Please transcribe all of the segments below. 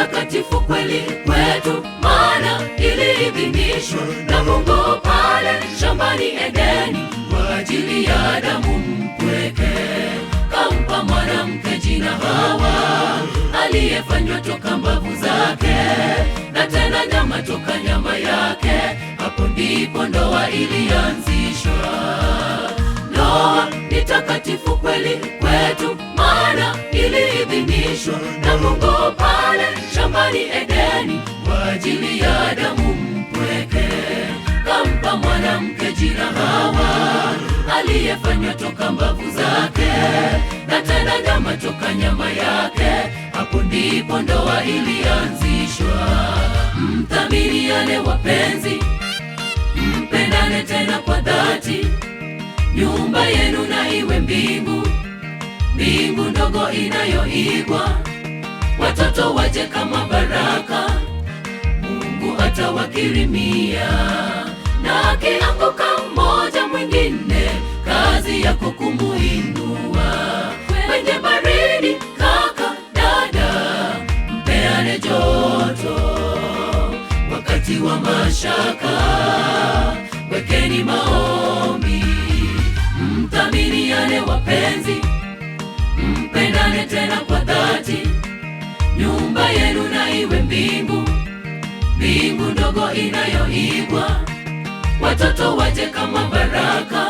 takatifu kweli kwetu, maana iliidhinishwa na Mungu pale shambani Edeni kwa ajili ya Adamu mpweke. Kampa mwanamke jina Hawa, aliyefanywa toka mbavu zake, na tena nyama toka nyama yake. Hapo ndipo ndoa ilianzishwa. Ndoa ni takatifu kweli kwetu, maana iliidhinishwa na Mungu pale shambani Edeni kwa ajili ya Adamu mpweke. Kampa mwanamke jina Hawa, aliyefanywa toka mbavu zake, na tena nyama toka nyama yake. Hapo ndipo ndoa ilianzishwa. Mthaminiane wapenzi, mpendane tena kwa dhati. Nyumba yenu na iwe mbingu, mbingu ndogo inayoigwa. Watoto waje kama baraka, Mungu atawakirimia. Na akianguka mmoja mwingine, kazi yako kumuinua. Kwenye baridi kaka dada, mpeane joto. Wakati wa mashaka, wekeni maombi. Mthaminiane wapenzi, mpendane tena kwa dhati. Nyumba yenu na iwe mbingu, mbingu ndogo inayoigwa. Watoto waje kama baraka,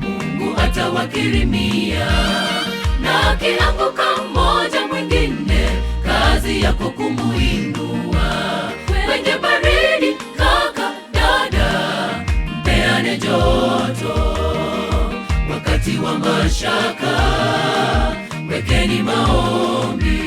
Mungu atawakirimia. Na akianguka mmoja mwingine, kazi yako kumuinua. Kwenye baridi kaka dada, mpeane joto. Wakati wa mashaka, wekeni maombi.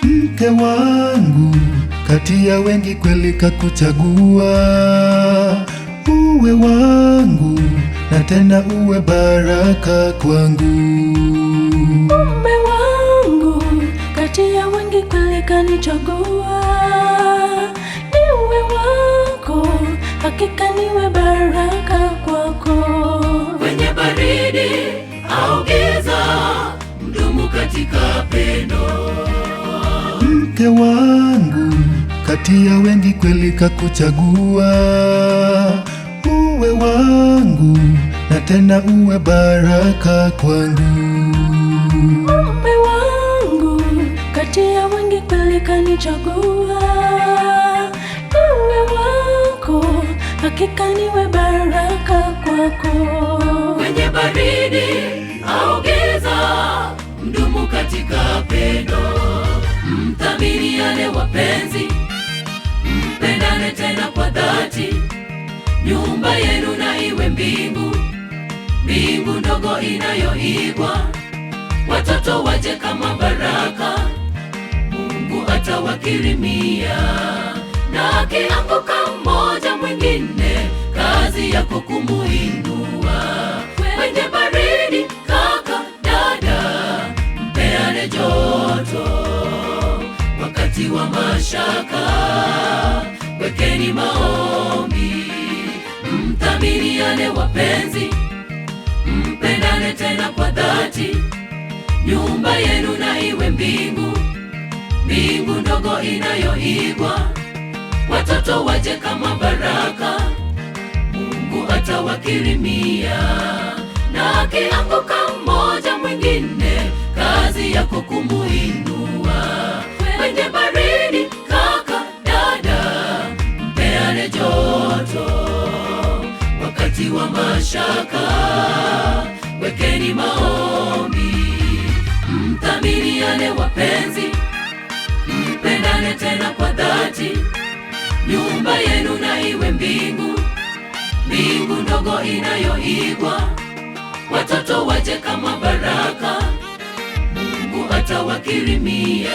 Mke wangu, kati ya wengi kweli kakuchagua. Uwe wangu na tena uwe baraka kwangu. Mume wangu, kati ya wengi kweli kanichagua. Niwe wako, hakika niwe baraka kwako. Kwenye baridi au giza, mdumu katika pendo. Mke wangu, kati ya wengi kweli kakuchagua. Uwe wangu na tena uwe baraka kwangu. Mume wangu, kati ya wengi kweli kanichagua. Niwe wako, hakika niwe baraka kwako. Kwenye baridi au giza, mdumu katika pendo. Mthaminiane wapenzi, mpendane tena kwa dhati. Nyumba yenu na iwe mbingu, mbingu ndogo inayoigwa. Watoto waje kama baraka, Mungu atawakirimia. Na akianguka mmoja mwingine, kazi yako kumuinua. Kwenye baridi kaka dada, mpeane joto. Wakati wa mashaka, wekeni maombi. Mthaminiane wapenzi, mpendane tena kwa dhati. Nyumba yenu na iwe mbingu, mbingu ndogo inayoigwa. Watoto waje kama baraka, Mungu atawakirimia. Na akianguka mmoja mwingine, kazi yako kumuinua. Kwenye baridi kaka dada, mpeane joto. Wakati wa mashaka, wekeni maombi. Mthaminiane wapenzi, mpendane tena kwa dhati. Nyumba yenu na iwe mbingu, mbingu ndogo inayoigwa. Watoto waje kama baraka, Mungu atawakirimia.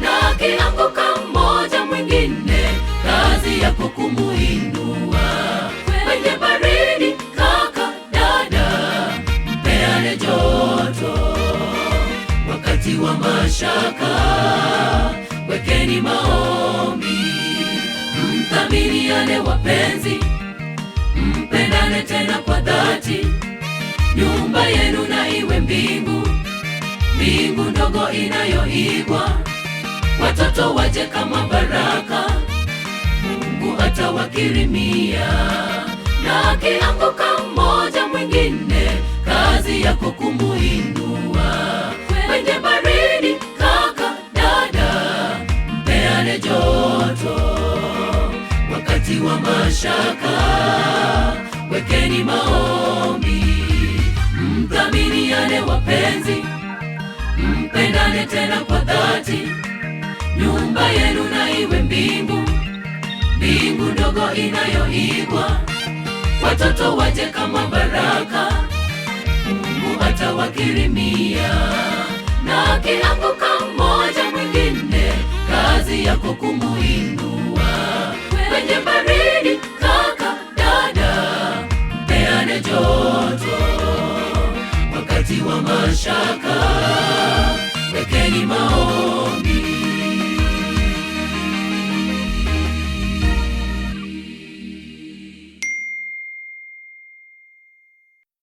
na akianguka mmoja mwingine, kazi yako kumuinua. Kwenye baridi kaka, dada, mpeane joto. Wakati wa mashaka, wekeni maombi. Mthaminiane wapenzi, mpendane tena kwa dhati. Nyumba yenu na iwe mbingu, mbingu ndogo inayoigwa. Watoto waje kama baraka, Mungu atawakirimia. Na akianguka mmoja mwingine, kazi yako kumuinua. Kwenye baridi kaka, dada, mpeane joto. Wakati wa mashaka, wekeni maombi. Mthaminiane wapenzi, mpendane tena kwa dhati. Nyumba yenu na iwe mbingu, mbingu ndogo inayoigwa. Watoto waje kama baraka, Mungu atawakirimia. Na akianguka mmoja mwingine, kazi yako kumuinua. Kwenye baridi kaka, dada, mpeane joto. Wakati wa mashaka, wekeni maombi.